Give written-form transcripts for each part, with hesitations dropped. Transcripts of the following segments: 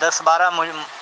10-12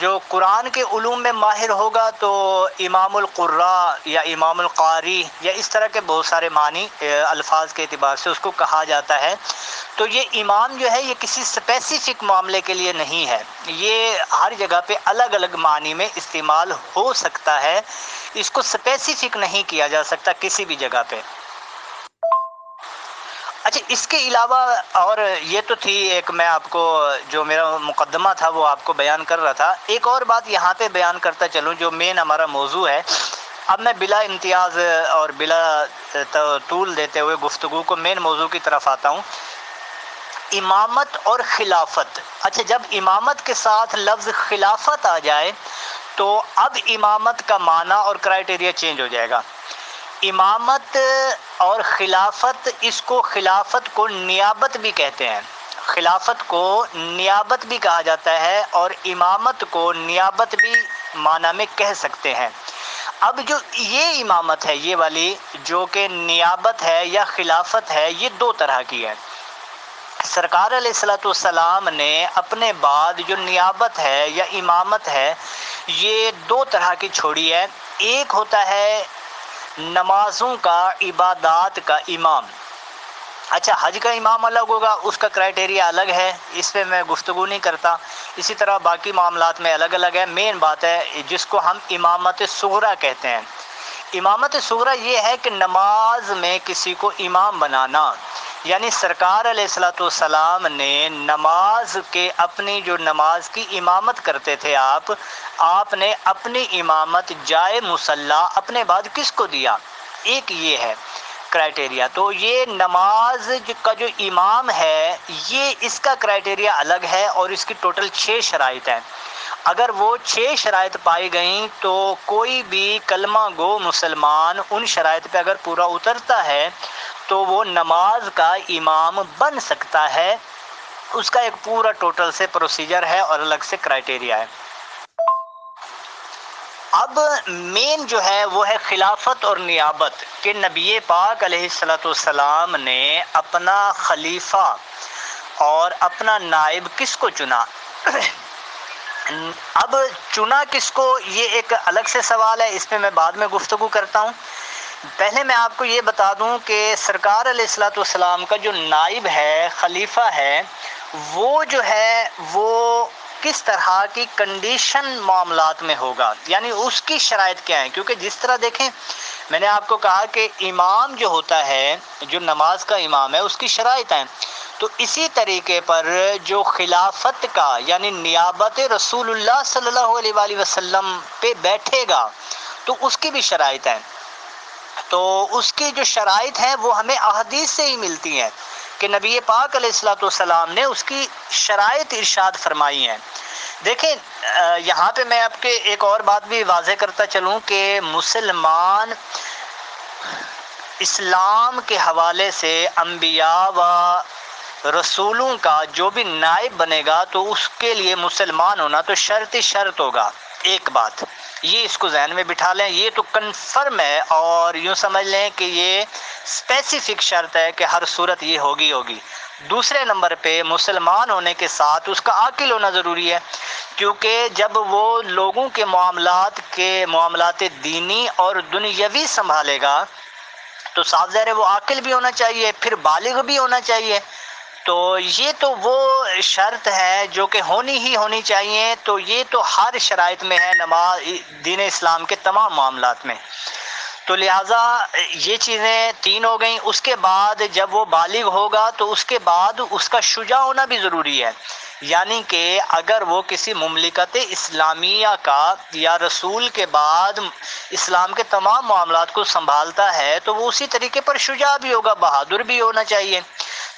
جو قرآن کے علوم میں ماہر ہوگا تو امام القراء یا امام القاری یا اس طرح کے بہت سارے معنی الفاظ کے اعتبار سے اس کو کہا جاتا ہے۔ تو یہ امام جو ہے یہ کسی اسپیسیفک معاملے کے لیے نہیں ہے، یہ ہر جگہ پہ الگ الگ معنی میں استعمال ہو سکتا ہے، اس کو اسپیسیفک نہیں کیا جا سکتا کسی بھی جگہ پہ۔ اچھا، اس کے علاوہ اور یہ تو تھی ایک، میں آپ کو جو میرا مقدمہ تھا وہ آپ کو بیان کر رہا تھا، ایک اور بات یہاں پہ بیان کرتا چلوں جو مین ہمارا موضوع ہے۔ اب میں بلا امتیاز اور بلا طول دیتے ہوئے گفتگو کو مین موضوع کی طرف آتا ہوں، امامت اور خلافت۔ اچھا، جب امامت کے ساتھ لفظ خلافت آ جائے تو اب امامت کا معنی اور کرائیٹیریا چینج ہو جائے گا۔ امامت اور خلافت، اس کو خلافت کو نیابت بھی کہتے ہیں، خلافت کو نیابت بھی کہا جاتا ہے اور امامت کو نیابت بھی معنی میں کہہ سکتے ہیں۔ اب جو یہ امامت ہے، یہ والی جو کہ نیابت ہے یا خلافت ہے، یہ دو طرح کی ہے۔ سرکار علیہ الصلوۃ والسلام نے اپنے بعد جو نیابت ہے یا امامت ہے یہ دو طرح کی چھوڑی ہے۔ ایک ہوتا ہے نمازوں کا، عبادات کا امام۔ اچھا، حج کا امام الگ ہوگا، اس کا کرائیٹیریا الگ ہے، اس پہ میں گفتگو نہیں کرتا۔ اسی طرح باقی معاملات میں الگ الگ ہے۔ مین بات ہے جس کو ہم امامت صغریٰ کہتے ہیں۔ امامت صغریٰ یہ ہے کہ نماز میں کسی کو امام بنانا، یعنی سرکار علیہ الصلوۃ والسلام نے نماز کے، اپنی جو نماز کی امامت کرتے تھے آپ نے اپنی امامت جائے مصلی اپنے بعد کس کو دیا؟ ایک یہ ہے کرائیٹیریا۔ تو یہ نماز کا جو امام ہے یہ اس کا کرائیٹیریا الگ ہے اور اس کی ٹوٹل 6 شرائط ہیں۔ اگر وہ 6 شرائط پائی گئیں تو کوئی بھی کلمہ گو مسلمان ان شرائط پہ اگر پورا اترتا ہے تو وہ نماز کا امام بن سکتا ہے۔ اس کا ایک پورا ٹوٹل سے پروسیجر ہے اور الگ سے کرائیٹیریا ہے۔ اب مین جو ہے وہ ہے خلافت اور نیابت، کہ نبی پاک علیہ الصلوۃ والسلام نے اپنا خلیفہ اور اپنا نائب کس کو چنا؟ اب چنا کس کو، یہ ایک الگ سے سوال ہے، اس پہ میں بعد میں گفتگو کرتا ہوں۔ پہلے میں آپ کو یہ بتا دوں کہ سرکار علیہ الصلوۃ والسلام کا جو نائب ہے، خلیفہ ہے، وہ جو ہے وہ کس طرح کی کنڈیشن معاملات میں ہوگا، یعنی اس کی شرائط کیا ہیں؟ کیونکہ جس طرح دیکھیں میں نے آپ کو کہا کہ امام جو ہوتا ہے، جو نماز کا امام ہے، اس کی شرائط ہیں، تو اسی طریقے پر جو خلافت کا یعنی نیابت رسول اللہ صلی اللہ علیہ وآلہ وسلم پہ بیٹھے گا تو اس کی بھی شرائط ہیں۔ تو اس کی جو شرائط ہیں وہ ہمیں احادیث سے ہی ملتی ہیں کہ نبی پاک علیہ الصلوۃ والسلام نے اس کی شرائط ارشاد فرمائی ہیں۔ دیکھیں یہاں پہ میں آپ کے ایک اور بات بھی واضح کرتا چلوں کہ مسلمان اسلام کے حوالے سے انبیاء و رسولوں کا جو بھی نائب بنے گا تو اس کے لیے مسلمان ہونا تو شرط ہوگا۔ ایک بات یہ اس کو ذہن میں بٹھا لیں، یہ تو کنفرم ہے اور یوں سمجھ لیں کہ یہ اسپیسیفک شرط ہے کہ ہر صورت یہ ہوگی۔ دوسرے نمبر پہ مسلمان ہونے کے ساتھ اس کا عاقل ہونا ضروری ہے، کیونکہ جب وہ لوگوں کے معاملات دینی اور دنیاوی سنبھالے گا تو صاف ظاہر ہے وہ عاقل بھی ہونا چاہیے، پھر بالغ بھی ہونا چاہیے۔ تو یہ تو وہ شرط ہے جو کہ ہونی چاہیے، تو یہ تو ہر شرائط میں ہے نماز دین اسلام کے تمام معاملات میں۔ تو لہٰذا یہ چیزیں 3 ہو گئیں۔ اس کے بعد جب وہ بالغ ہوگا تو اس کے بعد اس کا شجاع ہونا بھی ضروری ہے، یعنی کہ اگر وہ کسی مملکت اسلامیہ کا یا رسول کے بعد اسلام کے تمام معاملات کو سنبھالتا ہے تو وہ اسی طریقے پر شجاع بھی ہوگا، بہادر بھی ہونا چاہیے۔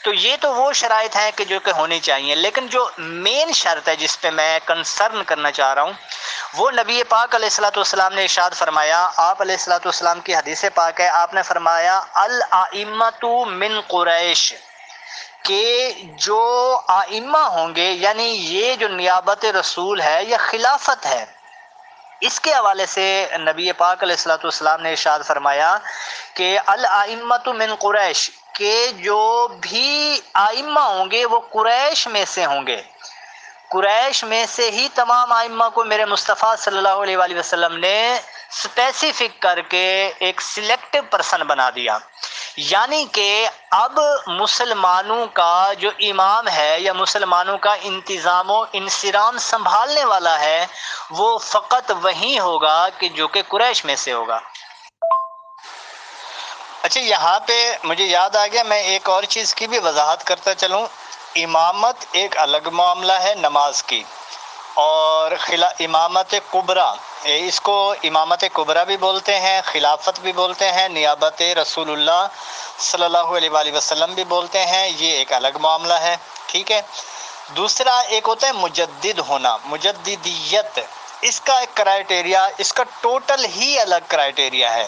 تو یہ تو وہ شرائط ہیں کہ جو کہ ہونی چاہیے، لیکن جو مین شرط ہے جس پہ میں کنسرن کرنا چاہ رہا ہوں وہ نبی پاک علیہ الصلوۃ والسلام نے ارشاد فرمایا۔ آپ علیہ الصلوۃ والسلام کی حدیث پاک ہے، آپ نے فرمایا الائمۃ من قریش، کہ جو آئمہ ہوں گے، یعنی یہ جو نیابت رسول ہے یا خلافت ہے، اس کے حوالے سے نبی پاک علیہ الصلوۃ والسلام نے ارشاد فرمایا کہ الائمۃ من قریش، کہ جو بھی آئمہ ہوں گے وہ قریش میں سے ہوں گے۔ قریش میں سے ہی تمام ائمہ کو میرے مصطفیٰ صلی اللہ علیہ وآلہ وسلم نے اسپیسیفک کر کے ایک سلیکٹو پرسن بنا دیا، یعنی کہ اب مسلمانوں کا جو امام ہے یا مسلمانوں کا انتظام و انصرام سنبھالنے والا ہے وہ فقط وہی ہوگا کہ جو کہ قریش میں سے ہوگا۔ اچھا، یہاں پہ مجھے یاد آ گیا، میں ایک اور چیز کی بھی وضاحت کرتا چلوں۔ امامت ایک الگ معاملہ ہے نماز کی، اور امامت کبریٰ، اس کو امامت کبریٰ بھی بولتے ہیں، خلافت بھی بولتے ہیں، نیابت رسول اللہ صلی اللہ علیہ وآلہ وسلم بھی بولتے ہیں، یہ ایک الگ معاملہ ہے، ٹھیک ہے۔ دوسرا ایک ہوتا ہے مجدد ہونا، مجددیت، اس کا ایک کرائٹیریا، اس کا ٹوٹل ہی الگ کرائٹیریا ہے۔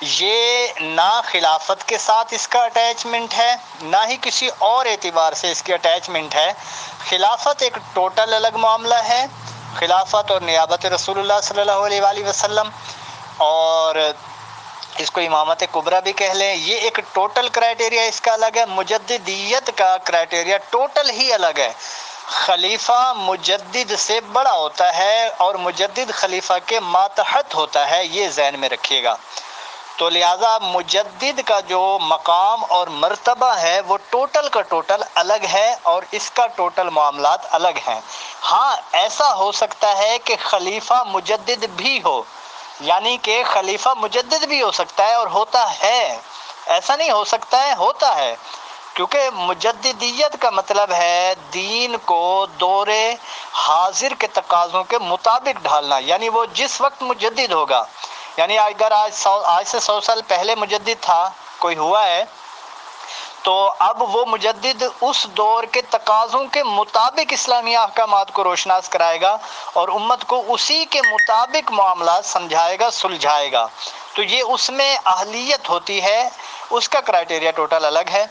یہ نہ خلافت کے ساتھ اس کا اٹیچمنٹ ہے، نہ ہی کسی اور اعتبار سے اس کی اٹیچمنٹ ہے۔ خلافت ایک ٹوٹل الگ معاملہ ہے، خلافت اور نیابت رسول اللہ صلی اللہ علیہ وآلہ وسلم، اور اس کو امامت کبریٰ بھی کہہ لیں، یہ ایک ٹوٹل کرائٹیریا اس کا الگ ہے۔ مجددیت کا کرائٹیریا ٹوٹل ہی الگ ہے۔ خلیفہ مجدد سے بڑا ہوتا ہے اور مجدد خلیفہ کے ماتحت ہوتا ہے، یہ ذہن میں رکھیے گا۔ تو لہٰذا مجدد کا جو مقام اور مرتبہ ہے وہ ٹوٹل کا ٹوٹل الگ ہے، اور اس کا ٹوٹل معاملات الگ ہیں۔ ہاں، ایسا ہو سکتا ہے کہ خلیفہ مجدد بھی ہو، یعنی کہ خلیفہ مجدد بھی ہو سکتا ہے، اور ہوتا ہے، ایسا نہیں ہو سکتا ہے، ہوتا ہے، کیونکہ مجددیت کا مطلب ہے دین کو دور حاضر کے تقاضوں کے مطابق ڈھالنا، یعنی وہ جس وقت مجدد ہوگا، یعنی اگر آج سے 100 سال پہلے مجدد تھا کوئی ہوا ہے، تو اب وہ مجدد اس دور کے تقاضوں کے مطابق اسلامی احکامات کو روشناس کرائے گا اور امت کو اسی کے مطابق معاملات سمجھائے گا، سلجھائے گا، تو یہ اس میں اہلیت ہوتی ہے، اس کا کرائٹیریا ٹوٹل الگ ہے۔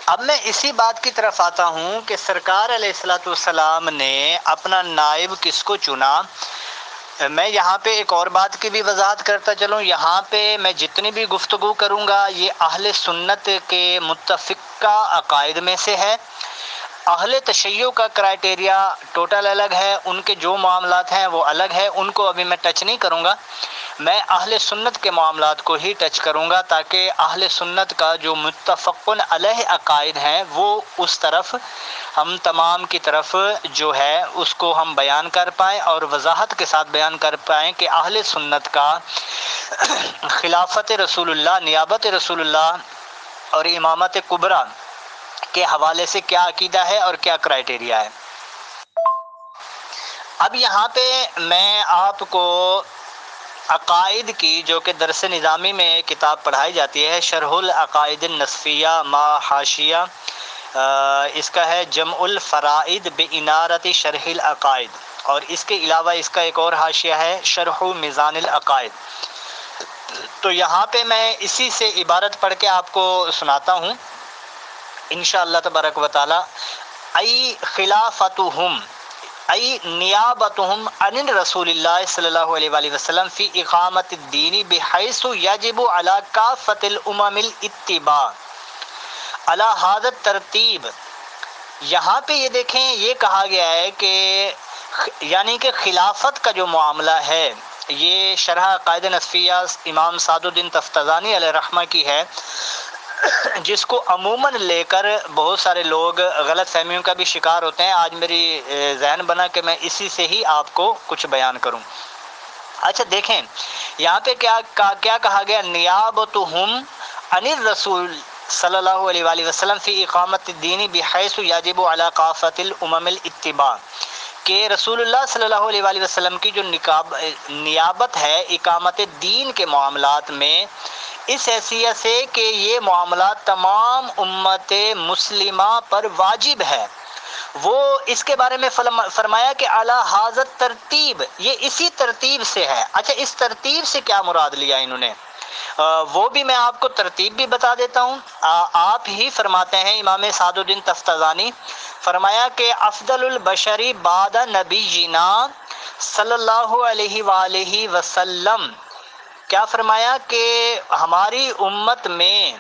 اب میں اسی بات کی طرف آتا ہوں کہ سرکار علیہ الصلوۃ والسلام نے اپنا نائب کس کو چنا۔ میں یہاں پہ ایک اور بات کی بھی وضاحت کرتا چلوں، یہاں پہ میں جتنی بھی گفتگو کروں گا یہ اہل سنت کے متفقہ عقائد میں سے ہے۔ اہل تشیع کا کرائٹیریا ٹوٹل الگ ہے، ان کے جو معاملات ہیں وہ الگ ہے، ان کو ابھی میں ٹچ نہیں کروں گا، میں اہل سنت کے معاملات کو ہی ٹچ کروں گا، تاکہ اہل سنت کا جو متفق علیہ عقائد ہیں وہ اس طرف ہم تمام کی طرف جو ہے اس کو ہم بیان کر پائیں اور وضاحت کے ساتھ بیان کر پائیں کہ اہل سنت کا خلافت رسول اللہ، نیابت رسول اللہ اور امامت کبریٰ کے حوالے سے کیا عقیدہ ہے اور کیا کرائٹیریا ہے۔ اب یہاں پہ میں آپ کو عقائد کی، جو کہ درس نظامی میں کتاب پڑھائی جاتی ہے، شرح العقائد النصفیہ ما حاشیہ، اس کا ہے جمع الفرائد بانارت شرح العقائد، اور اس کے علاوہ اس کا ایک اور حاشیہ ہے شرح میزان العقائد۔ تو یہاں پہ میں اسی سے عبارت پڑھ کے آپ کو سناتا ہوں انشاءاللہ تبارک و تعالی۔ ای خلافتہم ای نیابتہم عن رسول اللہ صلی اللہ علیہ وآلہ وسلم فی اقامت الدین بحیث یجب علی کافۃ الامم الاتباع علی ھذا الترتیب۔ یہاں پہ یہ دیکھیں، یہ کہا گیا ہے کہ یعنی کہ خلافت کا جو معاملہ ہے، یہ شرح عقائد نصفیہ امام سعد الدین تفتزانی علیہ رحمہ کی ہے، جس کو عموماً لے کر بہت سارے لوگ غلط فہمیوں کا بھی شکار ہوتے ہیں۔ آج میری ذہن بنا کہ میں اسی سے ہی آپ کو کچھ بیان کروں۔ اچھا دیکھیں، یہاں پہ کیا کہا گیا، نیابتہم عن الرسول صلی اللہ علیہ وآلہ وسلم فی اقامت الدین بحیث یجب علی کافۃ الامم الاتباع، کہ رسول اللہ صلی اللہ علیہ وآلہ وسلم کی جو نیابت ہے اقامت دین کے معاملات میں، اس حیثیت سے کہ یہ معاملات تمام امت مسلمہ پر واجب ہے، وہ اس کے بارے میں فرمایا کہ اعلی حاضر ترتیب، یہ اسی ترتیب سے ہے۔ اچھا، اس ترتیب سے کیا مراد لیا انہوں نے، وہ بھی میں آپ کو ترتیب بھی بتا دیتا ہوں۔ آپ ہی فرماتے ہیں امام سعد الدین تفتزانی، فرمایا کہ افضل البشری بعد نبینا صلی اللہ علیہ وآلہ وسلم، کیا فرمایا کہ ہماری امت میں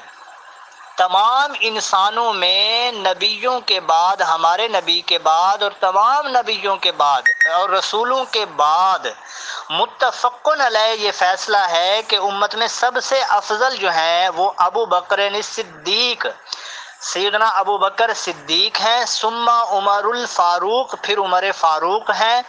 تمام انسانوں میں نبیوں کے بعد، ہمارے نبی کے بعد اور تمام نبیوں کے بعد اور رسولوں کے بعد متفقن علیہ یہ فیصلہ ہے کہ امت میں سب سے افضل جو ہیں وہ ابو بکر صدیق، سیدنا ابو بکر صدیق ہیں، ثم عمر الفاروق، پھر عمر فاروق ہیں،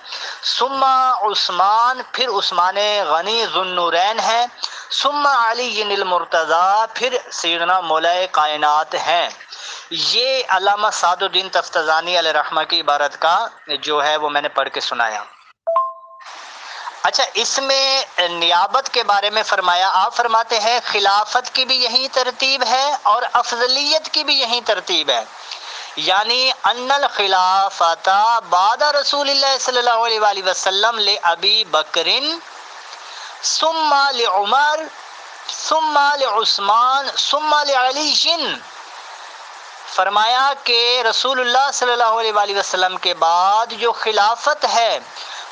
ثم عثمان، پھر عثمان غنی ذو النورین ہیں، ثم علی المرتضی، پھر سیدنا مولا کائنات ہیں۔ یہ علامہ سعد الدین تفتزانی علیہ رحمہ کی عبارت کا جو ہے وہ میں نے پڑھ کے سنایا۔ اچھا، اس میں نیابت کے بارے میں فرمایا، آپ فرماتے ہیں خلافت کی بھی یہی ترتیب ہے اور افضلیت کی بھی یہی ترتیب ہے، یعنی ان الخلافت بعد رسول اللہ صلی اللہ علیہ وآلہ وسلم لأبی بکر ثم لعمر ثم لعثمان ثم لعلی۔ فرمایا کہ رسول اللہ صلی اللہ علیہ وآلہ وسلم کے بعد جو خلافت ہے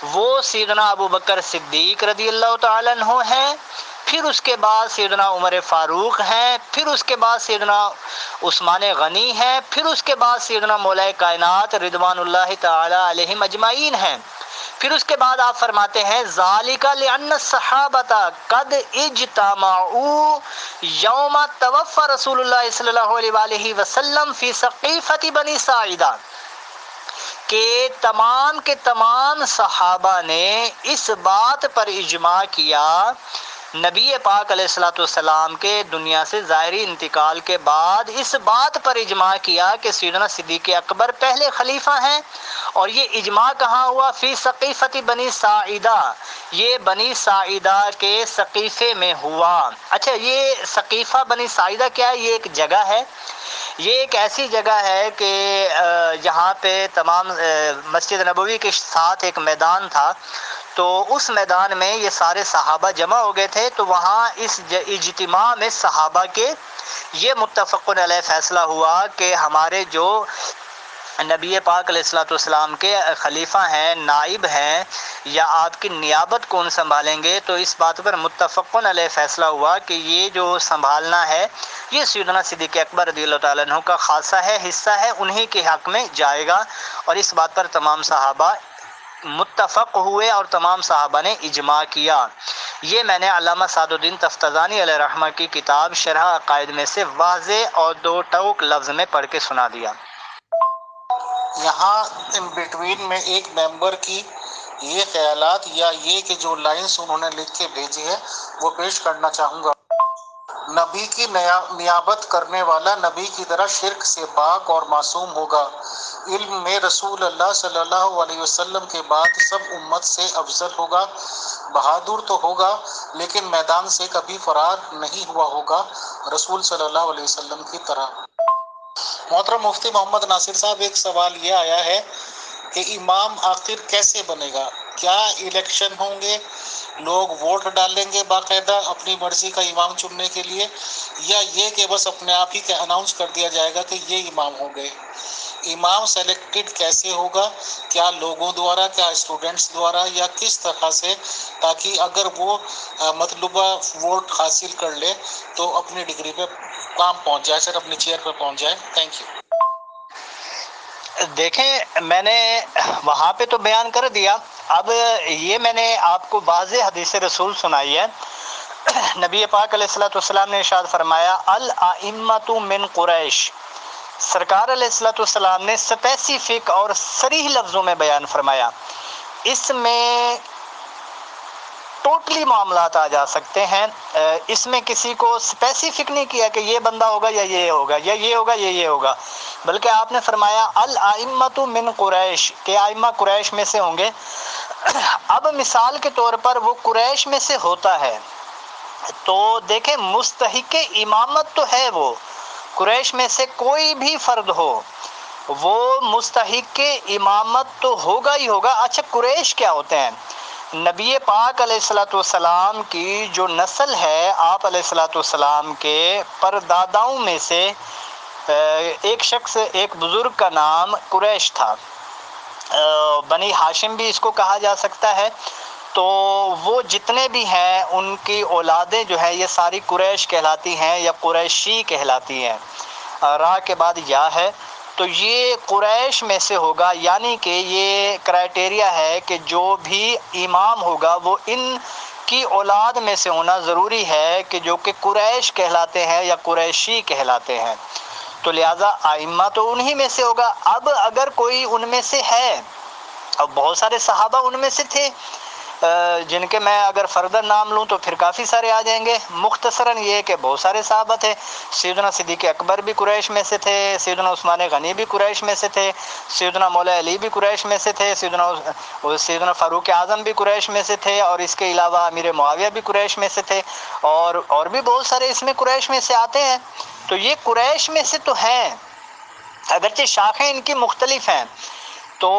وہ سیدنا ابو بکر صدیق رضی اللہ تعالیٰ عنہ ہیں، پھر اس کے بعد سیدنا عمر فاروق ہیں، پھر اس کے بعد سیدنا عثمان غنی ہیں، پھر اس کے بعد سیدنا مولا کائنات رضوان اللہ تعالی علیہم اجمعین ہیں۔ پھر اس کے بعد آپ فرماتے ہیں ذالک لأن الصحابۃ قد اجتمعوا یوم توفی رسول اللہ صلی اللہ علیہ وآلہ وسلم فی سقیفۃ بنی ساعدہ، کہ تمام کے تمام صحابہ نے اس بات پر اجماع کیا نبی پاک علیہ الصلوۃ والسلام کے دنیا سے ظاہری انتقال کے بعد، اس بات پر اجماع کیا کہ سیدنا صدیق اکبر پہلے خلیفہ ہیں، اور یہ اجماع کہاں ہوا؟ فی سقیفۃ بنی ساعدہ، یہ بنی ساعدہ کے سقیفے میں ہوا۔ اچھا، یہ سقیفہ بنی ساعدہ کیا ہے؟ یہ ایک جگہ ہے، یہ ایک ایسی جگہ ہے کہ جہاں پہ تمام مسجد نبوی کے ساتھ ایک میدان تھا، تو اس میدان میں یہ سارے صحابہ جمع ہو گئے تھے، تو وہاں اس اجتماع میں صحابہ کے یہ متفقن علیہ فیصلہ ہوا کہ ہمارے جو نبی پاک علیہ الصلوۃ والسلام کے خلیفہ ہیں، نائب ہیں، یا آپ کی نیابت کون سنبھالیں گے، تو اس بات پر متفقن علیہ فیصلہ ہوا کہ یہ جو سنبھالنا ہے یہ سیدنا صدیق اکبر رضی اللہ تعالیٰ عنہ کا خاصہ ہے، حصہ ہے، انہی کے حق میں جائے گا، اور اس بات پر تمام صحابہ متفق ہوئے اور تمام صحابہ نے اجماع کیا۔ یہ میں نے علامہ سعد الدین تفتزانی علیہ رحمہ کی کتاب شرح عقائد میں سے واضح اور دو ٹوک لفظ میں پڑھ کے سنا دیا۔ یہاں ان بٹوین میں ایک ممبر کی یہ خیالات یا یہ کہ جو لائنز انہوں نے لکھ کے بھیجی ہے وہ پیش کرنا چاہوں گا۔ نبی کی نیابت کرنے والا نبی کی طرح شرک سے پاک اور معصوم ہوگا۔ علم میں رسول اللہ صلی اللہ علیہ وسلم کے بعد سب امت سے افضل ہوگا۔ بہادر تو ہوگا لیکن میدان سے کبھی فرار نہیں ہوا ہوگا، رسول صلی اللہ علیہ وسلم کی طرح۔ محترم مفتی محمد ناصر صاحب، ایک سوال یہ آیا ہے کہ امام آخر کیسے بنے گا؟ کیا الیکشن ہوں گے، لوگ ووٹ ڈالیں گے باقاعدہ اپنی مرضی کا امام چننے کے لیے، یا یہ کہ بس اپنے آپ ہی اناؤنس کر دیا جائے گا کہ یہ امام ہو گئے؟ امام سلیکٹڈ کیسے ہوگا؟ کیا لوگوں دوارا، کیا اسٹوڈنٹس دوارا، یا کس طرح سے، تاکہ اگر وہ مطلوبہ ووٹ حاصل کر لے تو اپنی ڈگری پہ کام پہنچ جائے، سر اپنی چیئر پہ پہنچ جائے؟ Thank you. دیکھیں، میں نے وہاں پہ تو بیان کر دیا، اب یہ میں نے آپ کو واضح حدیث رسول سنائی ہے۔ نبی پاک علیہ الصلوۃ والسلام نے ارشاد فرمایا الائمۃ من قریش، سرکار علیہ الصلوۃ والسلام نے اسپیسیفک اور صریح لفظوں میں بیان فرمایا، اس میں ٹوٹلی معاملات آ جا سکتے ہیں، اس میں کسی کو اسپیسیفک نہیں کیا کہ یہ بندہ ہوگا یا یہ ہوگا یا یہ ہوگا یا یہ ہوگا، بلکہ آپ نے فرمایا الائمۃ من قریش، کہ ائمہ قریش میں سے ہوں گے۔ اب مثال کے طور پر وہ قریش میں سے ہوتا ہے تو دیکھیں مستحق امامت تو ہے، وہ قریش میں سے کوئی بھی فرد ہو وہ مستحق امامت تو ہوگا ہی ہوگا۔ اچھا، قریش کیا ہوتے ہیں؟ نبی پاک علیہ الصلوۃ والسلام کی جو نسل ہے، آپ علیہ الصلوۃ والسلام کے پرداداؤں میں سے ایک شخص، ایک بزرگ کا نام قریش تھا، بنی ہاشم بھی اس کو کہا جا سکتا ہے، تو وہ جتنے بھی ہیں ان کی اولادیں جو ہیں یہ ساری قریش کہلاتی ہیں یا قریشی کہلاتی ہیں، را کے بعد یا ہے، تو یہ قریش میں سے ہوگا، یعنی کہ یہ کرائٹیریا ہے کہ جو بھی امام ہوگا وہ ان کی اولاد میں سے ہونا ضروری ہے کہ جو کہ قریش کہلاتے ہیں یا قریشی کہلاتے ہیں، تو لہٰذا ائمہ تو انہی میں سے ہوگا۔ اب اگر کوئی ان میں سے ہے، اب بہت سارے صحابہ ان میں سے تھے جن کے میں اگر فردر نام لوں تو پھر کافی سارے آ جائیں گے، مختصراً یہ کہ بہت سارے صحابہ تھے۔ سیدنا صدیق اکبر بھی قریش میں سے تھے، سیدنا عثمان غنی بھی قریش میں سے تھے، سیدنا مولا علی بھی قریش میں سے تھے، سیدنا فاروق اعظم بھی قریش میں سے تھے، اور اس کے علاوہ امیر معاویہ بھی قریش میں سے تھے، اور بھی بہت سارے اس میں قریش میں سے آتے ہیں۔ تو یہ قریش میں سے تو ہیں، اگرچہ شاخیں ان کی مختلف ہیں، تو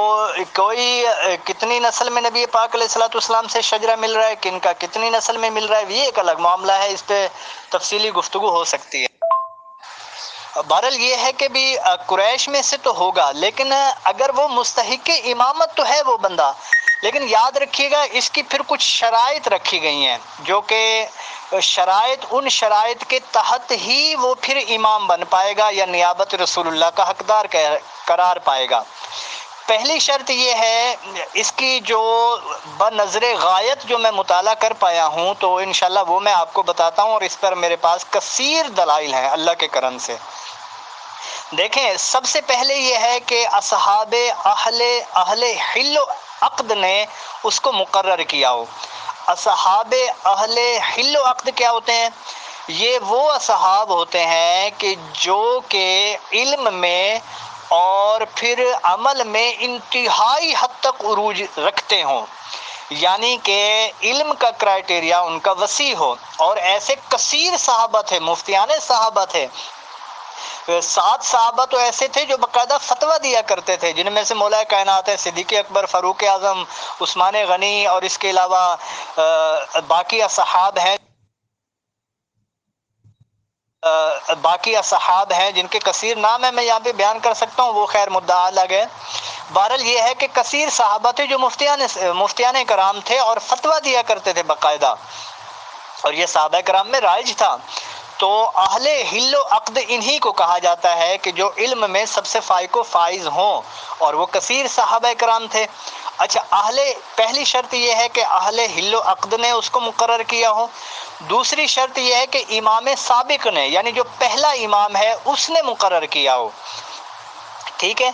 کوئی کتنی نسل میں نبی پاک علیہ الصلوۃ والسلام سے شجرہ مل رہا ہے، کن کا کتنی نسل میں مل رہا ہے، یہ ایک الگ معاملہ ہے، اس پہ تفصیلی گفتگو ہو سکتی ہے۔ بہرحال یہ ہے کہ بھی قریش میں سے تو ہوگا، لیکن اگر وہ مستحق امامت تو ہے وہ بندہ، لیکن یاد رکھیے گا اس کی پھر کچھ شرائط رکھی گئی ہیں، جو کہ شرائط ان شرائط کے تحت ہی وہ پھر امام بن پائے گا یا نیابت رسول اللہ کا حقدار قرار پائے گا۔ پہلی شرط یہ ہے، اس کی جو بنظر غایت جو میں مطالعہ کر پایا ہوں تو انشاءاللہ وہ میں آپ کو بتاتا ہوں، اور اس پر میرے پاس کثیر دلائل ہیں اللہ کے کرم سے۔ دیکھیں، سب سے پہلے یہ ہے کہ اصحاب اہل حل و عقد نے اس کو مقرر کیا ہو۔ اصحاب اہل حل و عقد کیا ہوتے ہیں؟ یہ وہ اصحاب ہوتے ہیں کہ جو کہ علم میں اور پھر عمل میں انتہائی حد تک عروج رکھتے ہوں، یعنی کہ علم کا کرائٹیریا ان کا وسیع ہو، اور ایسے کثیر صحابہ تھے، مفتیان صحابہ تھے۔ 7 صحابہ تو ایسے تھے جو باقاعدہ فتویٰ دیا کرتے تھے، جن میں سے مولا کائنات ہے صدیق اکبر، فاروق اعظم، عثمان غنی، اور اس کے علاوہ باقی اصحاب ہیں جن کے کثیر نام ہیں، میں یہاں پہ بیان کر سکتا ہوں، وہ خیر مدعا الگ ہے۔ بہرحال یہ ہے کہ کثیر صحابہ تھے جو مفتیان کرام تھے اور فتویٰ دیا کرتے تھے باقاعدہ، اور یہ صحابہ کرام میں رائج تھا۔ تو اہل حل و عقد انہی کو کہا جاتا ہے کہ جو علم میں سب سے فائق و فائز ہوں، اور وہ کثیر صحابہ کرام تھے۔ اچھا، پہلی شرط یہ ہے کہ اہل حل و عقد نے اس کو مقرر کیا ہو۔ دوسری شرط یہ ہے کہ امام سابق نے، یعنی جو پہلا امام ہے، اس نے مقرر کیا ہو۔ ٹھیک ہے،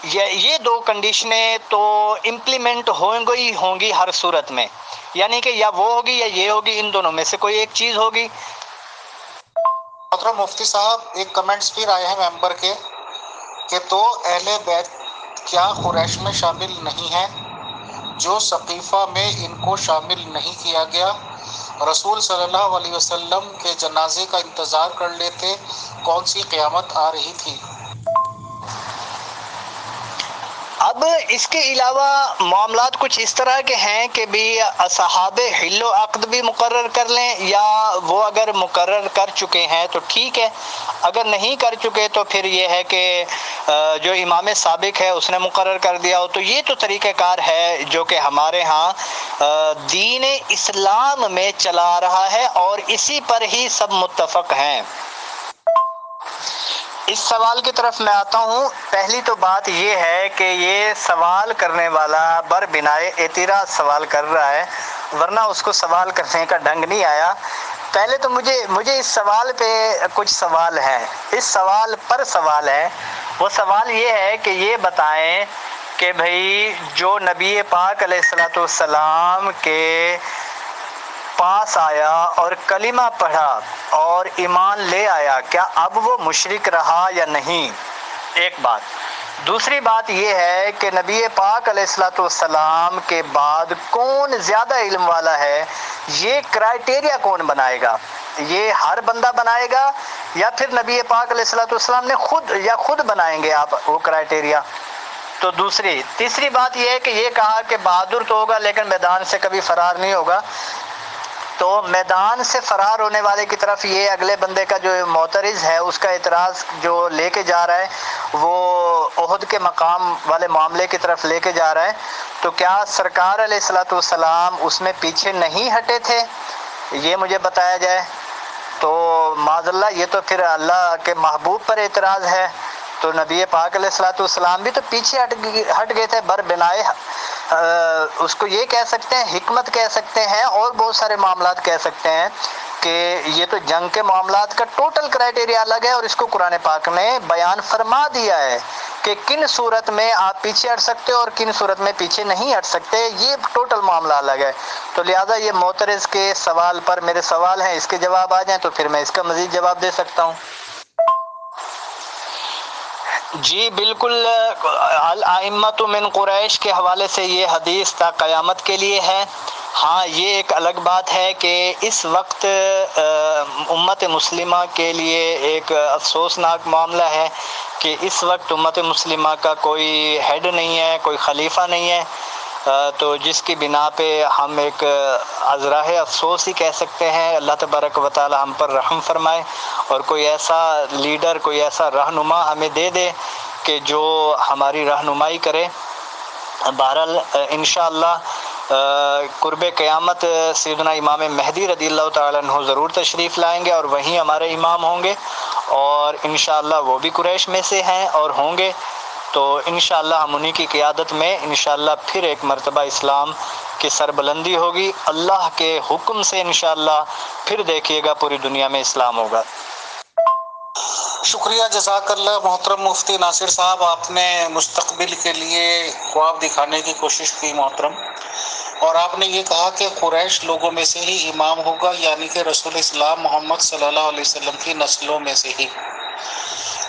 یہ 2 کنڈیشنیں تو امپلیمنٹ ہوں گی ہر صورت میں، یعنی کہ یا وہ ہوگی یا یہ ہوگی، ان دونوں میں سے کوئی ایک چیز ہوگی۔ محترم مفتی صاحب، ایک کمنٹس پھر آئے ہیں ممبر کے کہ تو اہل بیت کیا قریش میں شامل نہیں ہیں؟ جو ثقیفہ میں ان کو شامل نہیں کیا گیا، رسول صلی اللہ علیہ وسلم کے جنازے کا انتظار کر لیتے، کون سی قیامت آ رہی تھی؟ اب اس کے علاوہ معاملات کچھ اس طرح کے ہیں کہ بھی اصحاب حل و عقد بھی مقرر کر لیں، یا وہ اگر مقرر کر چکے ہیں تو ٹھیک ہے، اگر نہیں کر چکے تو پھر یہ ہے کہ جو امام سابق ہے اس نے مقرر کر دیا ہو۔ تو یہ تو طریقہ کار ہے جو کہ ہمارے ہاں دین اسلام میں چلا رہا ہے، اور اسی پر ہی سب متفق ہیں۔ اس سوال کی طرف میں آتا ہوں۔ پہلی تو بات یہ ہے کہ یہ سوال کرنے والا بر بنائے اعتراض سوال کر رہا ہے، ورنہ اس کو سوال کرنے کا ڈھنگ نہیں آیا۔ پہلے تو مجھے اس سوال پہ کچھ سوال ہیں، اس سوال پر سوال ہے۔ وہ سوال یہ ہے کہ یہ بتائیں کہ بھئی جو نبی پاک علیہ الصلوۃ والسلام کے پاس آیا اور کلمہ پڑھا اور ایمان لے آیا، کیا اب وہ مشرک رہا یا نہیں؟ ایک بات۔ دوسری بات یہ ہے کہ نبی پاک علیہ الصلوۃ والسلام کے بعد کون زیادہ علم والا ہے، یہ کرائٹیریا کون بنائے گا؟ یہ ہر بندہ بنائے گا یا پھر نبی پاک علیہ الصلوۃ والسلام نے خود بنائیں گے آپ وہ کرائٹیریا؟ تو تیسری بات یہ ہے کہ یہ کہا کہ بہادر تو ہوگا لیکن میدان سے کبھی فرار نہیں ہوگا۔ تو میدان سے فرار ہونے والے کی طرف یہ اگلے بندے کا جو معترض ہے اس کا اعتراض جو لے کے جا رہا ہے وہ احد کے مقام والے معاملے کی طرف لے کے جا رہا ہے، تو کیا سرکار علیہ الصلوۃ والسلام اس میں پیچھے نہیں ہٹے تھے؟ یہ مجھے بتایا جائے۔ تو معاذ اللہ یہ تو پھر اللہ کے محبوب پر اعتراض ہے، تو نبی پاک علیہ الصلوۃ والسلام بھی تو پیچھے ہٹ گئے تھے بربنائے اس کو یہ کہہ سکتے ہیں، حکمت کہہ سکتے ہیں، اور بہت سارے معاملات کہہ سکتے ہیں کہ یہ تو جنگ کے معاملات کا ٹوٹل کرائٹیریا الگ ہے، اور اس کو قرآن پاک نے بیان فرما دیا ہے کہ کن صورت میں آپ پیچھے ہٹ سکتے ہو اور کن صورت میں پیچھے نہیں ہٹ سکتے، یہ ٹوٹل معاملہ الگ ہے۔ تو لہٰذا یہ معترض کے سوال پر میرے سوال ہیں، اس کے جواب آ جائیں تو پھر میں اس کا مزید جواب دے سکتا ہوں۔ جی بالکل، الائمۃ من قریش کے حوالے سے یہ حدیث تا قیامت کے لیے ہے۔ ہاں یہ ایک الگ بات ہے کہ اس وقت امت مسلمہ کے لیے ایک افسوسناک معاملہ ہے کہ اس وقت امت مسلمہ کا کوئی ہیڈ نہیں ہے، کوئی خلیفہ نہیں ہے، تو جس کی بنا پہ ہم ایک ازراہ افسوس ہی کہہ سکتے ہیں۔ اللہ تبارک و تعالی ہم پر رحم فرمائے اور کوئی ایسا لیڈر، کوئی ایسا رہنما ہمیں دے دے کہ جو ہماری رہنمائی کرے۔ بہرحال انشاءاللہ قرب قیامت سیدنا امام مہدی رضی اللہ تعالیٰ عنہ ضرور تشریف لائیں گے اور وہیں ہمارے امام ہوں گے، اور انشاءاللہ وہ بھی قریش میں سے ہیں اور ہوں گے، تو انشاءاللہ ہم انہی کی قیادت میں انشاءاللہ پھر ایک مرتبہ اسلام کی سربلندی ہوگی اللہ کے حکم سے۔ انشاءاللہ پھر دیکھیے گا پوری دنیا میں اسلام ہوگا۔ شکریہ، جزاک اللہ محترم مفتی ناصر صاحب، آپ نے مستقبل کے لیے خواب دکھانے کی کوشش کی محترم، اور آپ نے یہ کہا کہ قریش لوگوں میں سے ہی امام ہوگا، یعنی کہ رسول اسلام محمد صلی اللہ علیہ وسلم کی نسلوں میں سے ہی۔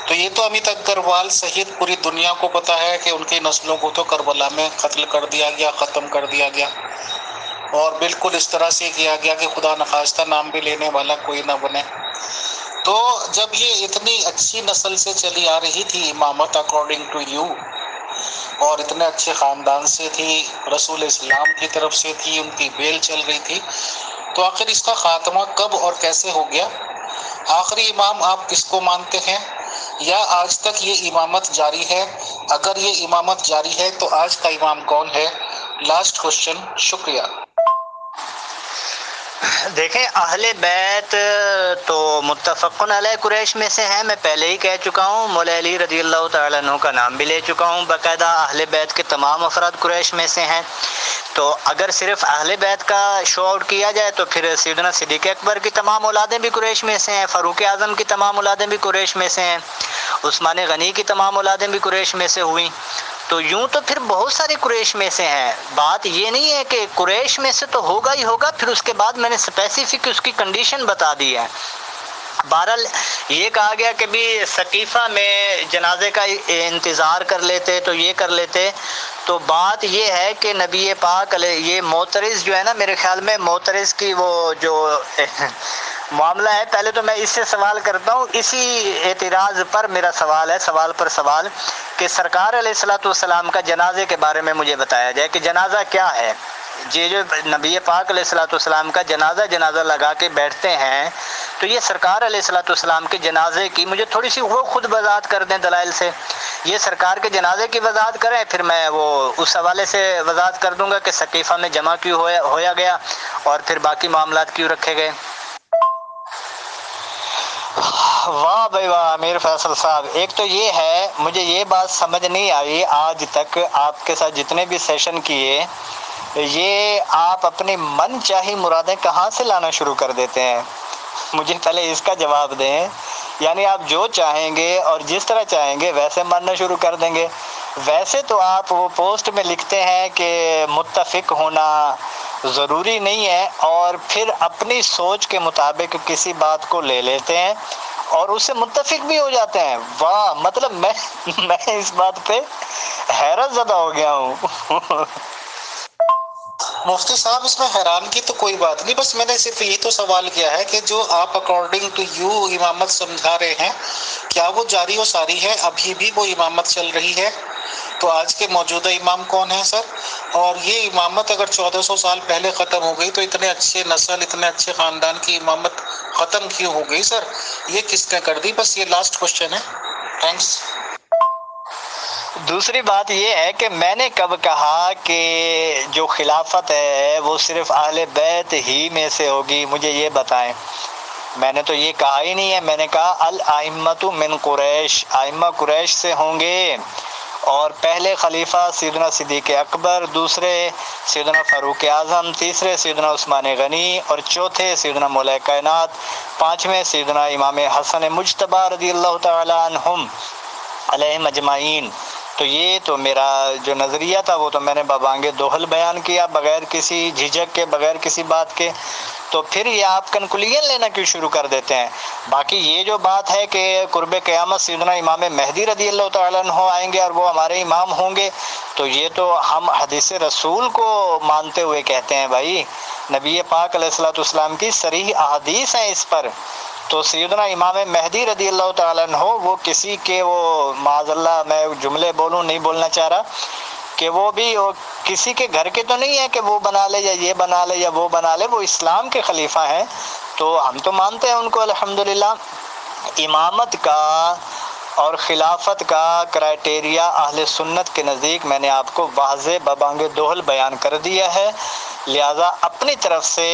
تو یہ تو امیت اگروال سہیت پوری دنیا کو پتا ہے کہ ان کی نسلوں کو تو کربلا میں قتل کر دیا گیا، ختم کر دیا گیا، اور بالکل اس طرح سے کیا گیا کہ خدا نخواستہ نام بھی لینے والا کوئی نہ بنے۔ تو جب یہ اتنی اچھی نسل سے چلی آ رہی تھی امامت اکارڈنگ ٹو یو، اور اتنے اچھے خاندان سے تھی، رسول اسلام کی طرف سے تھی، ان کی بیل چل رہی تھی، تو آخر اس کا خاتمہ کب اور کیسے ہو گیا؟ آخری امام آپ کس کو مانتے ہیں، یا آج تک یہ امامت جاری ہے؟ اگر یہ امامت جاری ہے تو آج کا امام کون ہے؟ لاسٹ کوشچن، شکریہ۔ دیکھیں اہل بیت تو متفقن علیہ قریش میں سے ہیں، میں پہلے ہی کہہ چکا ہوں، مولا علی رضی اللہ تعالیٰ عنہ کا نام بھی لے چکا ہوں، باقاعدہ اہل بیت کے تمام افراد قریش میں سے ہیں۔ تو اگر صرف اہل بیت کا شو آؤٹ کیا جائے تو پھر سیدنا صدیق اکبر کی تمام اولادیں بھی قریش میں سے ہیں، فاروق اعظم کی تمام اولادیں بھی قریش میں سے ہیں، عثمان غنی کی تمام اولادیں بھی قریش میں سے ہوئیں، تو یوں تو پھر بہت سارے قریش میں سے ہیں۔ بات یہ نہیں ہے کہ قریش میں سے تو ہوگا ہی ہوگا، پھر اس کے بعد میں نے اسپیسیفک اس کی کنڈیشن بتا دی ہے۔ بہرحال یہ کہا گیا کہ بھی ثقیفہ میں جنازے کا انتظار کر لیتے تو یہ کر لیتے، تو بات یہ ہے کہ نبی پاک علیہ یہ معترض جو ہے نا، میرے خیال میں معترض کی وہ جو معاملہ ہے، پہلے تو میں اس سے سوال کرتا ہوں، اسی اعتراض پر میرا سوال ہے، سوال پر سوال، کہ سرکار علیہ الصلوۃ والسلام کا جنازے کے بارے میں مجھے بتایا جائے کہ جنازہ کیا ہے۔ یہ جو نبی پاک علیہ الصلوۃ والسلام کا جنازہ لگا کے بیٹھتے ہیں، تو یہ سرکار علیہ الصلوۃ والسلام کے جنازے کی مجھے تھوڑی سی وہ خود وضاحت کر دیں دلائل سے، یہ سرکار کے جنازے کی وضاحت کریں، پھر میں وہ اس حوالے سے وضاحت کر دوں گا کہ ثقیفہ میں جمع کیوں ہویا گیا اور پھر باقی معاملات کیوں رکھے گئے۔ واہ بھائی واہ امیر فیصل صاحب، ایک تو یہ ہے مجھے یہ بات سمجھ نہیں آئی آج تک آپ کے ساتھ جتنے بھی سیشن کیے، یہ آپ اپنی من چاہی مرادیں کہاں سے لانا شروع کر دیتے ہیں؟ مجھے پہلے اس کا جواب دیں، یعنی آپ جو چاہیں گے اور جس طرح چاہیں گے ویسے ماننا شروع کر دیں گے؟ ویسے تو آپ وہ پوسٹ میں لکھتے ہیں کہ متفق ہونا ضروری نہیں ہے، اور پھر اپنی سوچ کے مطابق کسی بات کو لے لیتے ہیں اور اس سے متفق بھی ہو جاتے ہیں۔ واہ، مطلب میں اس بات پہ حیرت زدہ ہو گیا ہوں۔ مفتی صاحب اس میں حیران کی تو کوئی بات نہیں، بس میں نے صرف یہی تو سوال کیا ہے کہ جو آپ اکارڈنگ ٹو یو امامت سمجھا رہے ہیں، کیا وہ جاری و ساری ہے؟ ابھی بھی وہ امامت چل رہی ہے؟ تو آج کے موجودہ امام کون ہیں سر؟ اور یہ امامت اگر 1400 سال پہلے ختم ہو گئی تو اتنے اچھے نسل، اتنے اچھے خاندان کی امامت ختم کیوں ہو گئی سر؟ یہ کس نے کر دی؟ بس یہ لاسٹ کوشچن ہے. تھینکس. دوسری بات یہ ہے کہ میں نے کب کہا کہ جو خلافت ہے وہ صرف اہل بیت ہی میں سے ہوگی؟ مجھے یہ بتائیں. میں نے تو یہ کہا ہی نہیں ہے. میں نے کہا الائمۃ من قریش، ائمہ قریش سے ہوں گے، اور پہلے خلیفہ سیدنا صدیق اکبر، دوسرے سیدنا فاروق اعظم، تیسرے سیدنا عثمان غنی، اور چوتھے سیدنا مولا کائنات، پانچویں سیدنا امام حسن مجتبی رضی اللہ تعالی عنہم علیہم اجمعین. تو یہ تو میرا جو نظریہ تھا وہ تو میں نے ببانگ دوہل بیان کیا، بغیر کسی جھجک کے، بغیر کسی بات کے. تو پھر یہ آپ کنکلوژن لینا کیوں شروع کر دیتے ہیں؟ باقی یہ جو بات ہے کہ قرب قیامت سیدنا امام مہدی رضی اللہ تعالیٰ عنہ آئیں گے اور وہ ہمارے امام ہوں گے، تو یہ تو ہم حدیث رسول کو مانتے ہوئے کہتے ہیں بھائی. نبی پاک علیہ الصلوۃ والسلام کی صریح احادیث ہیں اس پر. تو سیدنا امام مہدی رضی اللہ تعالیٰ عنہ وہ کسی کے، وہ معاذ اللہ میں جملے بولوں، نہیں بولنا چاہ رہا، کہ وہ بھی کسی کے گھر کے تو نہیں ہے کہ وہ بنا لے یا یہ بنا لے یا وہ بنا لے. وہ اسلام کے خلیفہ ہیں، تو ہم تو مانتے ہیں ان کو الحمدللہ. امامت کا اور خلافت کا کرائٹیریا اہل سنت کے نزدیک میں نے آپ کو واضح ببانگ دوہل بیان کر دیا ہے. لہذا اپنی طرف سے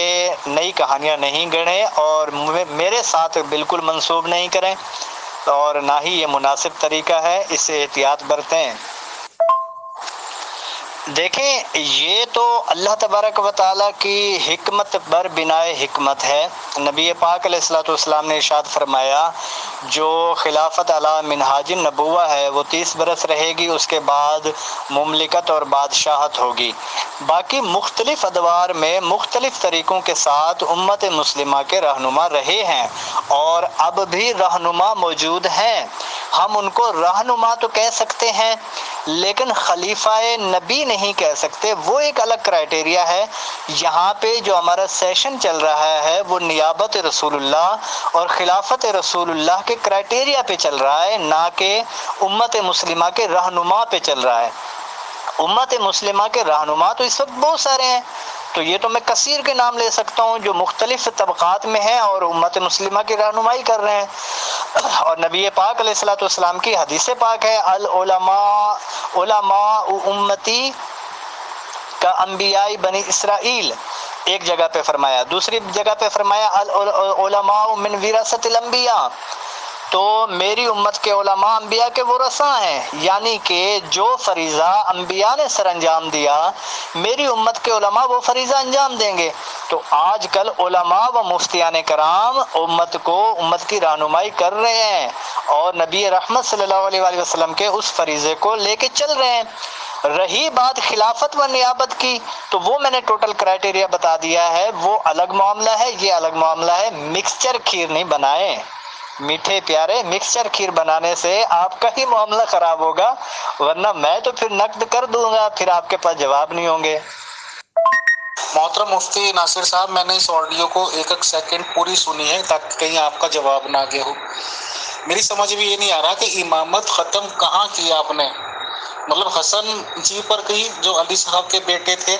نئی کہانیاں نہیں گڑھیں اور میرے ساتھ بالکل منسوب نہیں کریں، اور نہ ہی یہ مناسب طریقہ ہے، اس سے احتیاط برتیں. دیکھیں، یہ تو اللہ تبارک و تعالیٰ کی حکمت بر بنائے حکمت ہے. نبی پاک علیہ الصلوۃ والسلام نے ارشاد فرمایا جو خلافت علی منہاج النبوہ ہے وہ 30 برس رہے گی، اس کے بعد مملکت اور بادشاہت ہوگی. باقی مختلف ادوار میں مختلف طریقوں کے ساتھ امت مسلمہ کے رہنما رہے ہیں اور اب بھی رہنما موجود ہیں. ہم ان کو رہنما تو کہہ سکتے ہیں لیکن خلیفہ نبی نہیں کہہ سکتے، وہ ایک الگ کرائٹیریا ہے. یہاں پہ جو ہمارا سیشن چل رہا ہے وہ نیابت رسول اللہ اور خلافت رسول اللہ کے کرائٹیریا پہ چل رہا ہے، نہ کہ امت مسلمہ کے رہنما پہ چل رہا ہے. امت مسلمہ کے رہنما تو اس وقت بہت سارے ہیں، تو یہ تو میں کثیر کے نام لے سکتا ہوں جو مختلف طبقات میں ہیں اور امت مسلمہ کی رہنمائی کر رہے ہیں. اور نبی پاک علیہ الصلوۃ والسلام کی حدیث پاک ہے علماء امتی کا انبیاء بنی اسرائیل، ایک جگہ پہ فرمایا، دوسری جگہ پہ فرمایا علماء من وراثت الانبیاء. تو میری امت کے علماء انبیاء کے ورثاء ہیں، یعنی کہ جو فریضہ انبیاء نے سر انجام دیا میری امت کے علماء وہ فریضہ انجام دیں گے. تو آج کل علماء و مفتیان کرام امت کی رہنمائی کر رہے ہیں اور نبی رحمت صلی اللہ علیہ وآلہ وسلم کے اس فریضے کو لے کے چل رہے ہیں. رہی بات خلافت و نیابت کی تو وہ میں نے ٹوٹل کرائٹیریا بتا دیا ہے، وہ الگ معاملہ ہے، یہ الگ معاملہ ہے. مکسچر کھیر نہیں بنائیں، میٹھے پیارے مکسچر کھیر بنانے سے آپ کا ہی معاملہ خراب ہوگا، ورنہ میں تو پھر نقد کر دوں گا، پھر آپ کے پاس جواب نہیں ہوں گے. محترم مفتی ناصر صاحب، میں نے اس آڈیو کو ایک سیکنڈ پوری سنی ہے تاکہ کہیں آپ کا جواب نہ آگے ہو. میری سمجھ میں یہ نہیں آ رہا کہ امامت ختم کہاں کی آپ نے، مطلب حسن جی پر کی جو علی صاحب کے بیٹے تھے،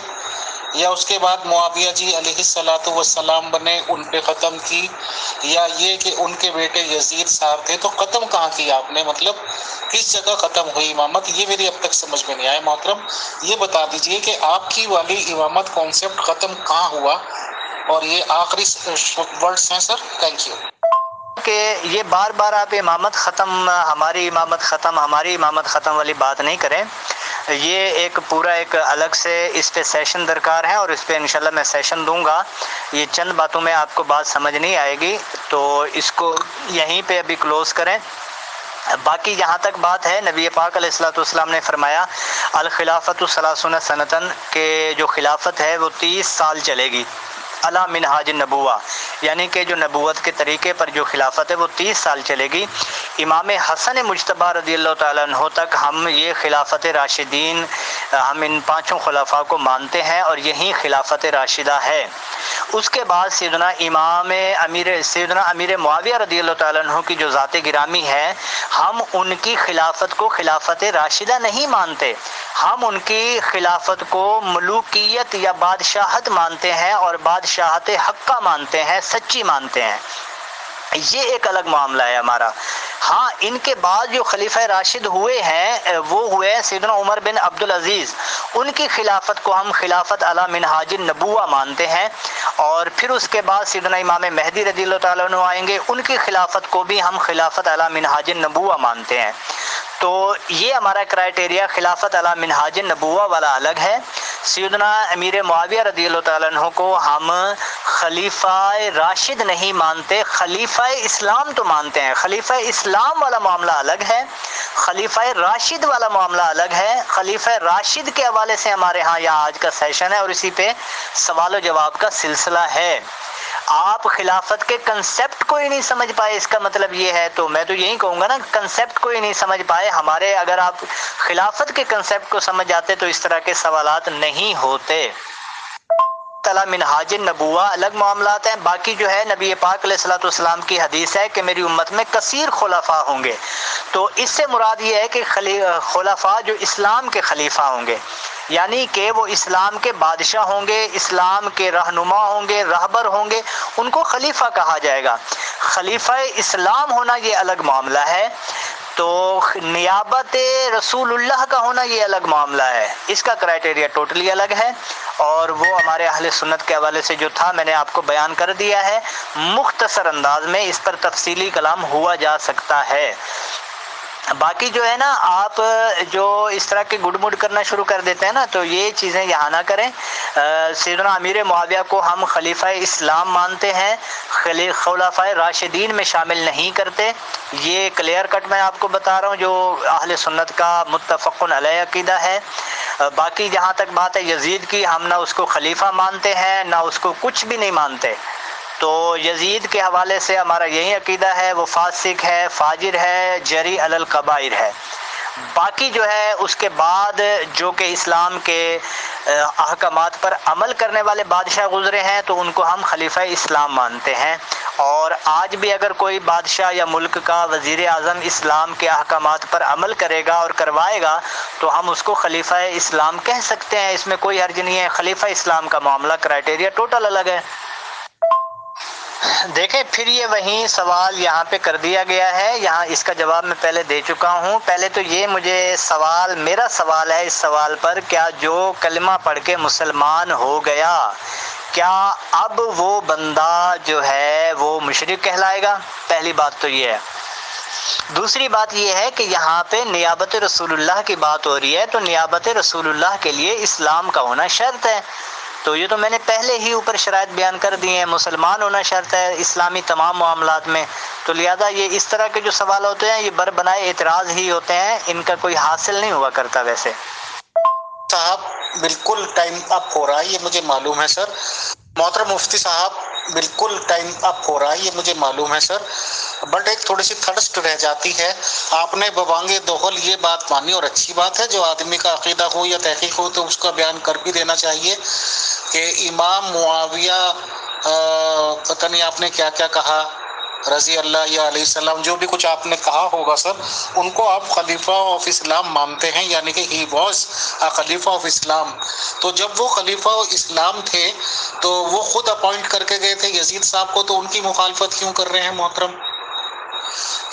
یا اس کے بعد معاویہ جی علیہ الصلوۃ والسلام بنے ان پہ ختم کی، یا یہ کہ ان کے بیٹے یزید صاحب تھے، تو ختم کہاں کی آپ نے؟ مطلب کس جگہ ختم ہوئی امامت؟ یہ میری اب تک سمجھ میں نہیں آیا. محترم یہ بتا دیجئے کہ آپ کی والی امامت کانسیپٹ ختم کہاں ہوا، اور یہ آخری ورڈز ہیں سر. Thank you. کہ یہ بار بار آپ امامت ختم، ہماری امامت ختم، ہماری امامت ختم والی بات نہیں کریں. یہ ایک پورا ایک الگ سے اس پہ سیشن درکار ہے اور اس پہ انشاءاللہ میں سیشن دوں گا. یہ چند باتوں میں آپ کو بات سمجھ نہیں آئے گی تو اس کو یہیں پہ ابھی کلوز کریں. باقی جہاں تک بات ہے، نبی پاک علیہ الصلوۃ والسلام نے فرمایا الخلافۃ ثلاثون سنۃ کہ جو خلافت ہے وہ 30 سال چلے گی. علی منہاج النبوہ، یعنی کہ جو نبوت کے طریقے پر جو خلافت ہے وہ 30 سال چلے گی۔ امام حسن مجتبی رضی اللہ تعالیٰ عنہ تک ہم یہ خلافت راشدین، ہم ان 5 خلفاء کو مانتے ہیں اور یہی خلافت راشدہ ہے۔ اس کے بعد سیدنا امیر معاویہ رضی اللہ تعالیٰ عنہ کی جو ذات گرامی ہے، ہم ان کی خلافت کو خلافت راشدہ نہیں مانتے، ہم ان کی خلافت کو ملوکیت یا بادشاہت مانتے ہیں اور بادشاہت حقہ مانتے ہیں، سچی مانتے ہیں۔ یہ ایک الگ معاملہ ہے ہمارا۔ ہاں، ان کے بعد جو خلیفہ راشد ہوئے ہیں وہ ہوئے سیدنا عمر بن عبدالعزیز، ان کی خلافت کو ہم خلافت علی منہاج النبوہ مانتے ہیں، اور پھر اس کے بعد سیدنا امام مہدی رضی اللہ تعالیٰ عنہ آئیں گے، ان کی خلافت کو بھی ہم خلافت علی منہاج النبوہ مانتے ہیں۔ تو یہ ہمارا کرائٹیریا خلافت علی منہاج النبوہ والا الگ ہے۔ سیدنا امیر معاویہ رضی اللہ تعالیٰ عنہ کو ہم خلیفہ راشد نہیں مانتے، خلیفہ اسلام تو مانتے ہیں۔ خلیفہ اسلام والا معاملہ الگ ہے، خلیفہ راشد والا معاملہ الگ ہے۔ خلیفہ راشد کے حوالے سے ہمارے ہاں یہاں آج کا سیشن ہے اور اسی پہ سوال و جواب کا سلسلہ ہے۔ آپ خلافت کے کنسیپٹ کو ہی نہیں سمجھ پائے، اس کا مطلب یہ ہے، تو میں تو یہی کہوں گا نا، کنسیپٹ کو ہی نہیں سمجھ پائے ہمارے۔ اگر آپ خلافت کے کنسیپٹ کو سمجھ جاتے تو اس طرح کے سوالات نہیں ہوتے۔ تعالیٰ منہاج النبوہ الگ معاملات ہیں۔ باقی جو ہے نبی پاک علیہ الصلوۃ والسلام کی حدیث ہے کہ میری امت میں کثیر خلفاء ہوں گے، تو اس سے مراد یہ ہے کہ خلفاء جو اسلام کے خلیفہ ہوں گے، یعنی کہ وہ اسلام کے بادشاہ ہوں گے، اسلام کے رہنما ہوں گے، رہبر ہوں گے، ان کو خلیفہ کہا جائے گا۔ خلیفہ اسلام ہونا یہ الگ معاملہ ہے، تو نیابت رسول اللہ کا ہونا یہ الگ معاملہ ہے، اس کا کرائٹیریا ٹوٹلی الگ ہے، اور وہ ہمارے اہل سنت کے حوالے سے جو تھا میں نے آپ کو بیان کر دیا ہے۔ مختصر انداز میں اس پر تفصیلی کلام ہوا جا سکتا ہے۔ باقی جو ہے نا، آپ جو اس طرح کے گڈ مڈ کرنا شروع کر دیتے ہیں نا، تو یہ چیزیں یہاں نہ کریں۔ سیدنا امیر معاویہ کو ہم خلیفہ اسلام مانتے ہیں، خلفاء راشدین میں شامل نہیں کرتے، یہ کلیئر کٹ میں آپ کو بتا رہا ہوں، جو اہل سنت کا متفق علیہ عقیدہ ہے۔ باقی جہاں تک بات ہے یزید کی، ہم نہ اس کو خلیفہ مانتے ہیں نہ اس کو کچھ بھی نہیں مانتے، تو یزید کے حوالے سے ہمارا یہی عقیدہ ہے، وہ فاسق ہے، فاجر ہے، جری علی الکبائر ہے۔ باقی جو ہے اس کے بعد جو کہ اسلام کے احکامات پر عمل کرنے والے بادشاہ گزرے ہیں تو ان کو ہم خلیفہ اسلام مانتے ہیں، اور آج بھی اگر کوئی بادشاہ یا ملک کا وزیر اعظم اسلام کے احکامات پر عمل کرے گا اور کروائے گا تو ہم اس کو خلیفہ اسلام کہہ سکتے ہیں، اس میں کوئی حرج نہیں ہے۔ خلیفہ اسلام کا معاملہ کرائٹیریا ٹوٹل الگ ہے۔ دیکھیں پھر یہ وہیں سوال یہاں پہ کر دیا گیا ہے، یہاں اس کا جواب میں پہلے دے چکا ہوں۔ پہلے تو یہ مجھے میرا سوال ہے اس سوال پر، کیا جو کلمہ پڑھ کے مسلمان ہو گیا، کیا اب وہ بندہ جو ہے وہ مشرک کہلائے گا؟ پہلی بات تو یہ ہے۔ دوسری بات یہ ہے کہ یہاں پہ نیابت رسول اللہ کی بات ہو رہی ہے، تو نیابت رسول اللہ کے لیے اسلام کا ہونا شرط ہے، تو یہ تو میں نے پہلے ہی اوپر شرائط بیان کر دی ہیں، مسلمان ہونا شرط ہے اسلامی تمام معاملات میں، تو لہذا یہ اس طرح کے جو سوال ہوتے ہیں یہ بر بنائے اعتراض ہی ہوتے ہیں، ان کا کوئی حاصل نہیں ہوا کرتا۔ ویسے صاحب بالکل ٹائم اپ ہو رہا ہے، یہ مجھے معلوم ہے سر۔ محترم مفتی صاحب بالکل ٹائم اپ ہو رہا ہے، یہ مجھے معلوم ہے سر، بٹ ایک تھوڑی سی تھرسٹ رہ جاتی ہے۔ آپ نے ببانگ دخل یہ بات مانی اور اچھی بات ہے، جو آدمی کا عقیدہ ہو یا تحقیق ہو تو اس کا بیان کر بھی دینا چاہیے کہ امام معاویہ پتہ نہیں آپ نے کیا کیا کہا، رضی اللہ یا علیہ السلام، جو بھی کچھ آپ نے کہا ہوگا سر، ان کو آپ خلیفہ آف اسلام مانتے ہیں، یعنی کہ ہی واز خلیفہ آف اسلام۔ تو جب وہ خلیفہ اسلام تھے تو وہ خود اپوائنٹ کر کے گئے تھے یزید صاحب کو، تو ان کی مخالفت کیوں کر رہے ہیں محترم؟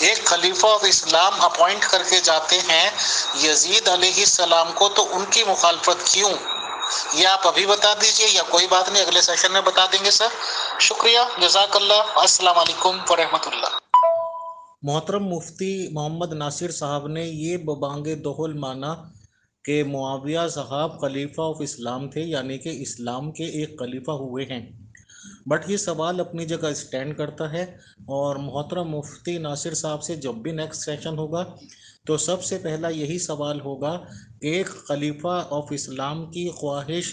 ایک خلیفہ آف اسلام اپوائنٹ کر کے جاتے ہیں یزید علیہ السلام کو، تو ان کی مخالفت کیوں؟ یہ آپ ابھی بتا دیجئے یا کوئی بات نہیں اگلے سیشن میں بتا دیں گے سر۔ شکریہ، جزاک اللہ، السلام علیکم ورحمۃ اللہ۔ محترم مفتی محمد ناصر صاحب نے یہ ببانگ دخل مانا کہ معاویہ صاحب خلیفہ آف اسلام تھے، یعنی کہ اسلام کے ایک خلیفہ ہوئے ہیں، بٹ یہ سوال اپنی جگہ سٹینڈ کرتا ہے، اور محترم مفتی ناصر صاحب سے جب بھی نیکسٹ سیشن ہوگا تو سب سے پہلا یہی سوال ہوگا کہ ایک خلیفہ آف اسلام کی خواہش